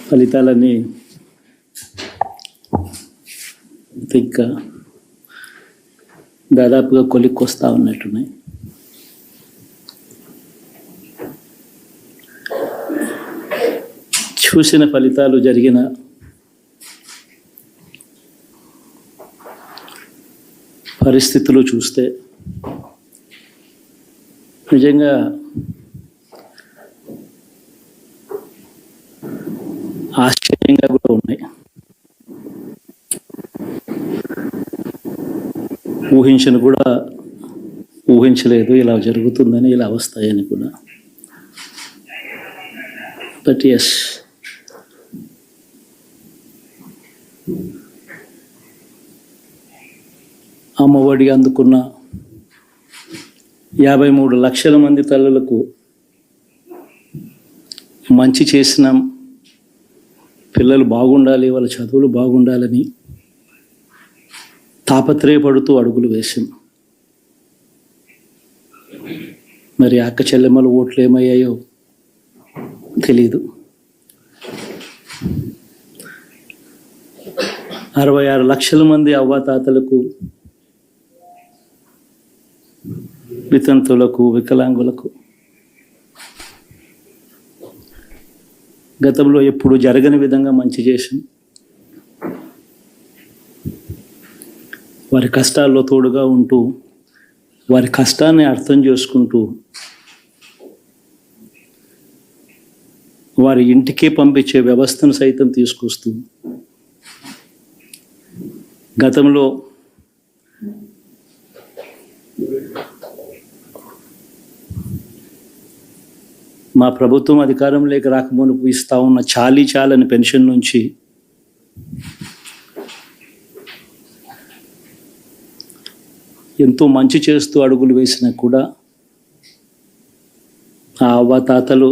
ఫలితాలన్నీ ఇంకా దాదాపుగా కొలిక్కి వస్తూ ఉన్నట్టున్నాయి. చూసిన ఫలితాలు, జరిగిన పరిస్థితులు చూస్తే నిజంగా ఆశ్చర్యంగా కూడా ఉన్నాయి. ఊహించలేదు ఇలా జరుగుతుందని, ఇలా వస్తాయని కూడా. బట్ ఎస్, అమ్మఒడి అందుకున్న 53 లక్షల మంది తల్లులకు మంచి చేసినాం, పిల్లలు బాగుండాలి, వాళ్ళ చదువులు బాగుండాలని తాపత్రయపడుతూ అడుగులు వేసాం. మరి అక్క చెల్లెమ్మల ఓట్లు ఏమయ్యాయో తెలీదు. 66 లక్షల మంది అవ్వాతాతలకు, వితంతులకు, వికలాంగులకు గతంలో ఎప్పుడు జరగని విధంగా మంచి చేసాం. వారి కష్టాల్లో తోడుగా ఉంటూ, వారి కష్టాన్ని అర్థం చేసుకుంటూ, వారి ఇంటికే పంపించే వ్యవస్థను సైతం తీసుకొస్తూ, గతంలో మా ప్రభుత్వం అధికారంలోకి రాకమునుపు ఇస్తా ఉన్న చాలని పెన్షన్ నుంచి ఎంతో మంచి చేస్తూ అడుగులు వేసినా కూడా ఆ అవ్వాతాతలు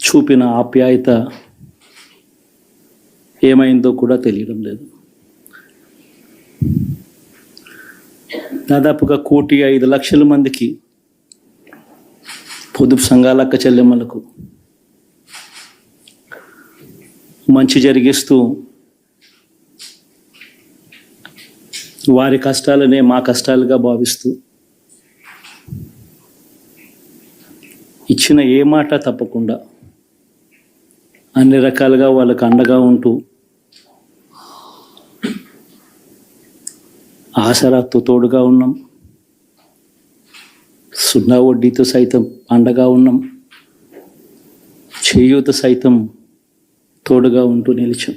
చూపిన ఆప్యాయత ఏమైందో కూడా తెలియడం లేదు. దాదాపుగా 1,05,00,000 మందికి పొదుపు సంఘాల అక్క చెల్లెమ్మలకు మంచి జరిగిస్తూ, వారి కష్టాలనే మా కష్టాలుగా భావిస్తూ, ఇచ్చిన ఏ మాట తప్పకుండా అన్ని రకాలుగా వాళ్ళకు అండగా ఉంటూ, ఆసరాతో తోడుగా ఉన్నాం, 0 వడ్డీతో సైతం అండగా ఉన్నాం, చేయూత సైతం తోడుగా ఉంటూ నిలిచాం.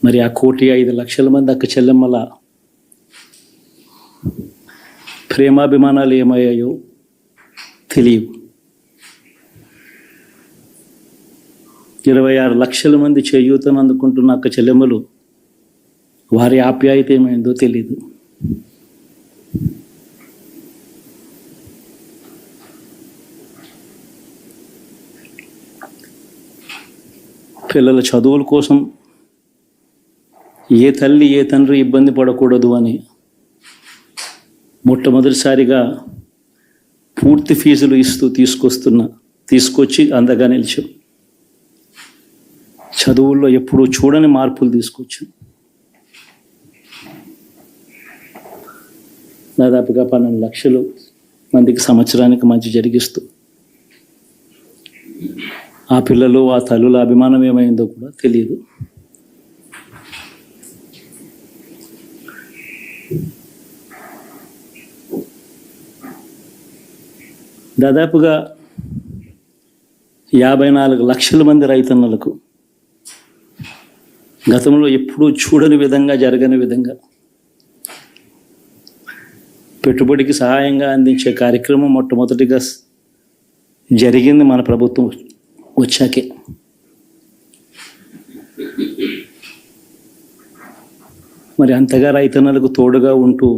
మరి ఆ 1,05,00,000 మంది అక్క చెల్లెమ్మల ప్రేమాభిమానాలు ఏమయ్యాయో తెలియవు. 26 లక్షల మంది చేయూతను అందుకుంటున్న అక్క చెల్లెమ్మలు, వారి ఆప్యాయత ఏమైందో తెలీదు. పిల్లల చదువుల కోసం ఏ తల్లి ఏ తండ్రి ఇబ్బంది పడకూడదు అని మొట్టమొదటిసారిగా పూర్తి ఫీజులు ఇస్తూ తీసుకొచ్చి అందగా నిలిచాం. చదువుల్లో ఎప్పుడూ చూడని మార్పులు తీసుకొచ్చాం. దాదాపుగా 12 లక్షల మందికి సంవత్సరానికి మంచి జరిగిస్తూ, ఆ పిల్లలు, ఆ తల్లుల అభిమానం ఏమైందో కూడా తెలియదు. దాదాపుగా 54 లక్షల మంది రైతన్నలకు గతంలో ఎప్పుడూ చూడని విధంగా, జరగని విధంగా పెట్టుబడికి సహాయంగా అందించే కార్యక్రమం మొట్టమొదటిగా జరిగింది మన ప్రభుత్వం వచ్చాకే. మరి అంతగా రైతన్నలకు తోడుగా ఉంటూ,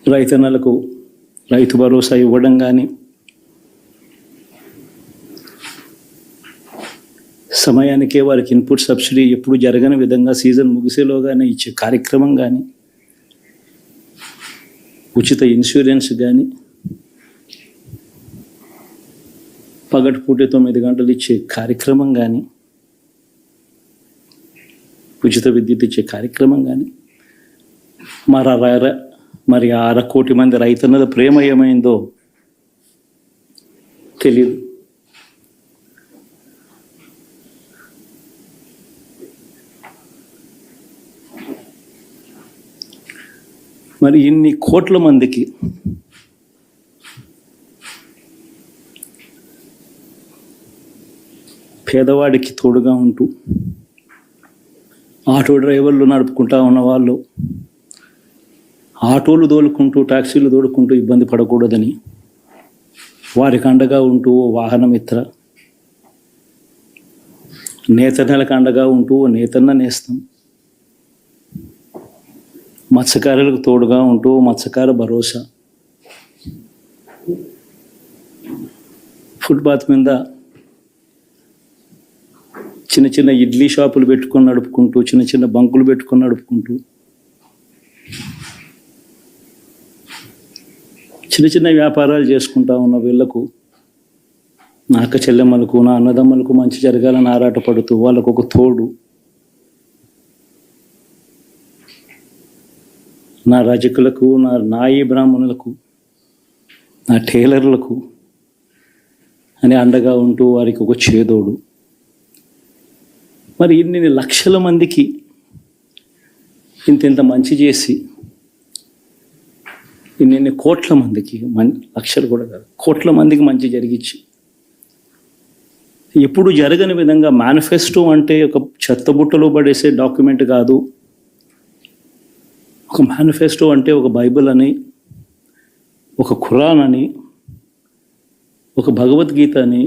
రైతన్నలకు రైతు భరోసా ఇవ్వడం కానీ, సమయానికే వారికి ఇన్పుట్ సబ్సిడీ ఎప్పుడు జరగని విధంగా సీజన్ ముగిసేలోగానే ఇచ్చే కార్యక్రమం కానీ, ఉచిత ఇన్సూరెన్స్ కానీ, పగటిపూట 9 గంటలు ఇచ్చే కార్యక్రమం కానీ, ఉచిత విద్యుత్ ఇచ్చే కార్యక్రమం కానీ, మరి 1/2 కోటి మంది రైతన్నల ప్రేమ ఏమైందో తెలియదు. మరి ఇన్ని కోట్ల మందికి పేదవాడికి తోడుగా ఉంటూ ఆటో డ్రైవర్లు నడుపుకుంటా ఉన్న వాళ్ళు ఆటోలు దోలుకుంటూ టాక్సీలు దోలుకుంటూ ఇబ్బంది పడకూడదని వారికి అండగా ఉంటూ వాహనమిత్ర, నేతన్నలకు అండగా ఉంటూ నేతన్న నేస్తం, మత్స్యకారులకు తోడుగా ఉంటూ మత్స్యకార భరోసా, ఫుట్పాత్ మీద చిన్న చిన్న ఇడ్లీ షాపులు పెట్టుకొని నడుపుకుంటూ, చిన్న చిన్న బంకులు పెట్టుకొని నడుపుకుంటూ, చిన్న చిన్న వ్యాపారాలు చేసుకుంటా ఉన్న వీళ్లకు, నా అక్క చెల్లెమ్మలకు, నా అన్నదమ్మలకు మంచి జరగాలని ఆరాటపడుతూ వాళ్ళకు ఒక తోడు, నా రజకులకు, నా నాయి బ్రాహ్మణులకు, నా టైలర్లకు అని అండగా ఉంటూ వారికి ఒక చేదోడు. మరి ఇన్ని లక్షల మందికి ఇంత మంచి చేసి, ఇన్ని కోట్ల మందికి, లక్షలు కూడా కాదు, కోట్ల మందికి మంచి జరిగించి, ఎప్పుడు జరగని విధంగా మేనిఫెస్టో అంటే ఒక చెత్తబుట్టలో పడేసే డాక్యుమెంట్ కాదు. ఒక మేనిఫెస్టో అంటే ఒక బైబిల్ అని, ఒక ఖురాన్ అని, ఒక భగవద్గీత అని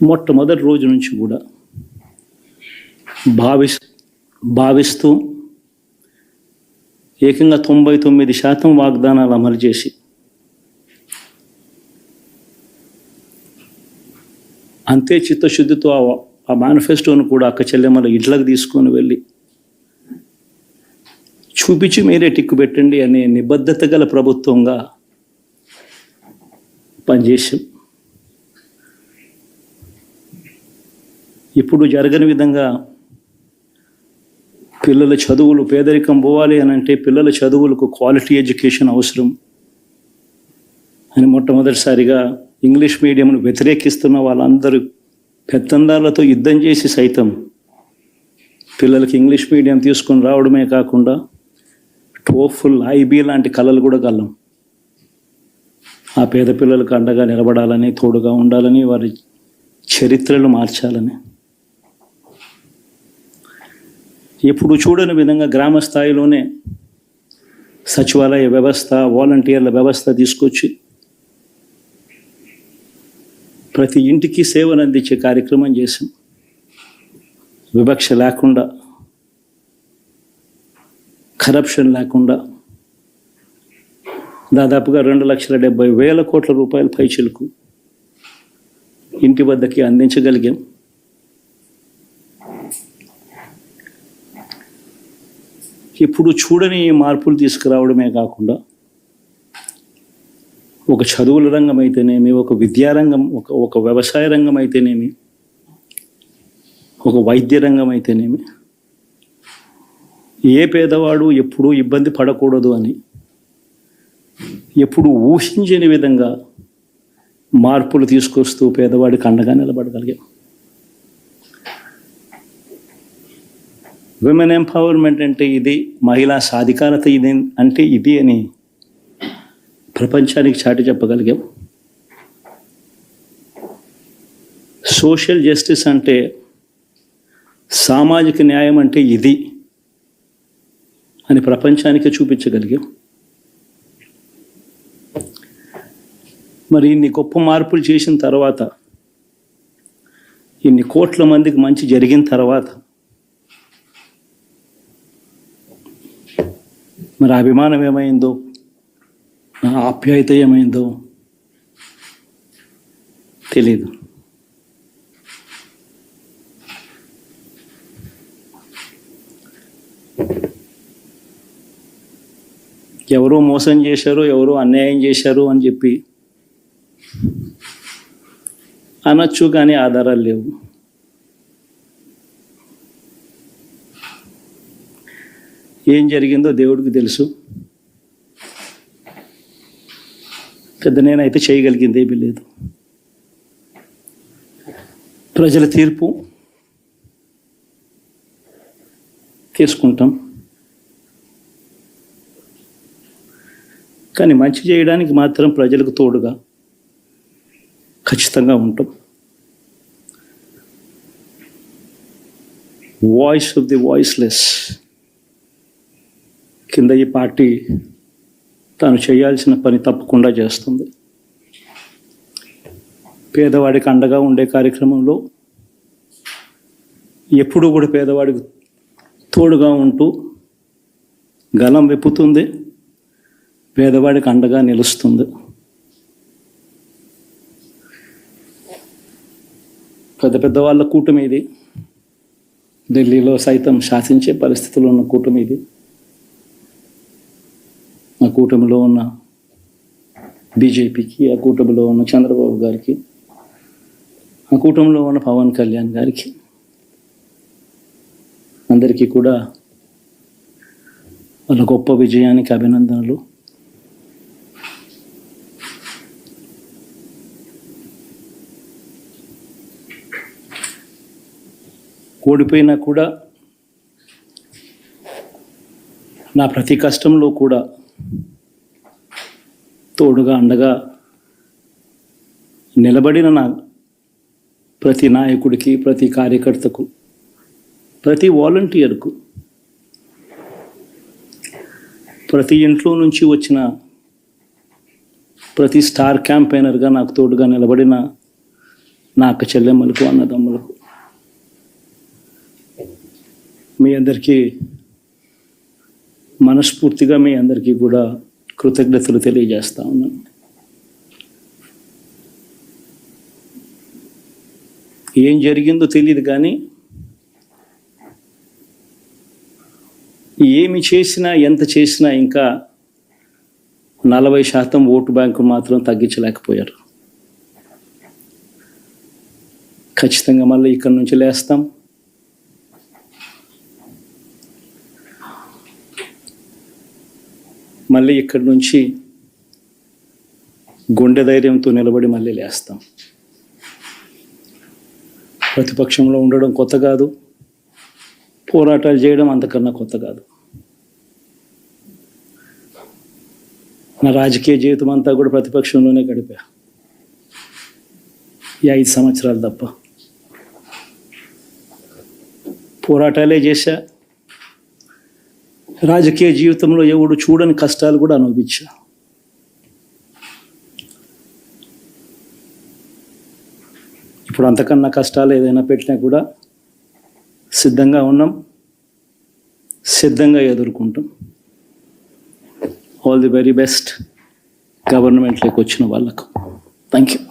మొట్టమొదటి రోజు నుంచి కూడా భావిస్తూ ఏకంగా 99% వాగ్దానాలు అమలు చేసి అంతే చిత్తశుద్ధితో ఆ మేనిఫెస్టోను కూడా అక్క చెల్లెమ్మల ఇంట్లోకి తీసుకొని వెళ్ళి చూపించి మీరే టిక్కు పెట్టండి అనే నిబద్ధత గల ప్రభుత్వంగా పనిచేసాం. ఇప్పుడు జరగని విధంగా పిల్లల చదువులు, పేదరికం పోవాలి అని అంటే పిల్లల చదువులకు క్వాలిటీ ఎడ్యుకేషన్ అవసరం అని మొట్టమొదటిసారిగా ఇంగ్లీష్ మీడియంను వ్యతిరేకిస్తున్న వాళ్ళందరూ పెత్తందారులతో యుద్ధం చేసి సైతం పిల్లలకి ఇంగ్లీష్ మీడియం తీసుకొని రావడమే కాకుండా టోఫుల్, ఐబీ లాంటి కళలు కూడా కలం. ఆ పేద పిల్లలకు అండగా నిలబడాలని, తోడుగా ఉండాలని, వారి చరిత్రలు మార్చాలని, ఎప్పుడు చూడని విధంగా గ్రామ స్థాయిలోనే సచివాలయ వ్యవస్థ, వాలంటీర్ల వ్యవస్థ తీసుకొచ్చి ప్రతి ఇంటికి సేవను అందించే కార్యక్రమం చేశాం. వివక్ష లేకుండా, కరప్షన్ లేకుండా దాదాపుగా 2,70,000 కోట్ల రూపాయల పైచిలకు ఇంటి వద్దకి అందించగలిగాం. ఇప్పుడు చూడని మార్పులు తీసుకురావడమే కాకుండా ఒక చదువుల రంగం అయితేనేమి, ఒక విద్యారంగం, ఒక వ్యవసాయ రంగం అయితేనేమి, ఒక వైద్య రంగం అయితేనేమి, ఏ పేదవాడు ఎప్పుడూ ఇబ్బంది పడకూడదు అని ఎప్పుడు ఊహించని విధంగా మార్పులు తీసుకొస్తూ పేదవాడికి అండగా నిలబడగలిగాం. విమెన్ ఎంపవర్మెంట్ అంటే ఇది, మహిళా సాధికారత ఇది అంటే ఇది అని ప్రపంచానికి చాటి చెప్పగలిగాం. సోషల్ జస్టిస్ అంటే, సామాజిక న్యాయం అంటే ఇది అని ప్రపంచానికి చూపించగలిగాం. మరి ఇన్ని గొప్ప మార్పులు చేసిన తర్వాత, ఇన్ని కోట్ల మందికి మంచి జరిగిన తర్వాత మరి అభిమానం ఏమైందో, ఆప్యాయత ఏమైందో తెలీదు. ఎవరో మోసం చేశారు, ఎవరో అన్యాయం చేశారు అని చెప్పి అనొచ్చు, కానీ ఆధారాలు లేవు. ఏం జరిగిందో దేవుడికి తెలుసు. పెద్ద నేనైతే చేయగలిగింది ఏమీ లేదు. ప్రజల తీర్పు తీసుకుంటాం, కానీ మంచి చేయడానికి మాత్రం ప్రజలకు తోడుగా ఖచ్చితంగా ఉంటాం. వాయిస్ ఆఫ్ ది వాయిస్లెస్ కింద ఈ పార్టీ తాను చేయాల్సిన పని తప్పకుండా చేస్తుంది. పేదవాడికి అండగా ఉండే కార్యక్రమంలో ఎప్పుడూ కూడా పేదవాడికి తోడుగా ఉంటూ గలం విప్పుతుంది, పేదవాడికి అండగా నిలుస్తుంది. పెద్ద పెద్ద వాళ్ళ కూటమి ఇది, ఢిల్లీలో సైతం శాసించే పరిస్థితుల్లో ఉన్న కూటమి ఇది. ఆ కూటమిలో ఉన్న బీజేపీకి, ఆ కూటమిలో ఉన్న చంద్రబాబు గారికి, ఆ కూటమిలో ఉన్న పవన్ కళ్యాణ్ గారికి, అందరికీ కూడా వాళ్ళ గొప్ప విజయానికి అభినందనలు. ఓడిపోయినా కూడా నా ప్రతి కష్టంలో కూడా తోడుగా అండగా నిలబడిన నా ప్రతి నాయకుడికి, ప్రతి కార్యకర్తకు, ప్రతి వాలంటీర్కు, ప్రతి ఇంట్లో నుంచి వచ్చిన ప్రతి స్టార్ క్యాంపెయినర్గా నాకు తోడుగా నిలబడిన నా అక్క చెల్లెమ్మలకు, అన్నదమ్ములకు, మీ అందరికీ మనస్ఫూర్తిగా మీ అందరికీ కూడా కృతజ్ఞతలు తెలియజేస్తా ఉన్నాను. ఏం జరిగిందో తెలియదు, కానీ ఏమి చేసినా, ఎంత చేసినా ఇంకా 40% ఓటు బ్యాంకు మాత్రం తగ్గించలేకపోయారు. ఖచ్చితంగా మళ్ళీ ఇక్కడి నుంచి లేస్తాం. మళ్ళీ ఇక్కడి నుంచి గుండె ధైర్యంతో నిలబడి మళ్ళీ లేస్తాం. ప్రతిపక్షంలో ఉండడం కొత్త కాదు, పోరాటాలు చేయడం అంతకన్నా కొత్త కాదు. నా రాజకీయ జీవితం అంతా కూడా ప్రతిపక్షంలోనే గడిపా, ఈ 5 సంవత్సరాలు తప్ప. పోరాటాలే చేశా. రాజకీయ జీవితంలో ఎవడు చూడని కష్టాలు కూడా అనుభవించా. ఇప్పుడు అంతకన్నా కష్టాలు ఏదైనా పెట్టినా కూడా సిద్ధంగా ఉన్నాం, సిద్ధంగా ఎదుర్కొంటాం. ఆల్ ది వెరీ బెస్ట్ గవర్నమెంట్లోకి వచ్చిన వాళ్ళకు. Thank you.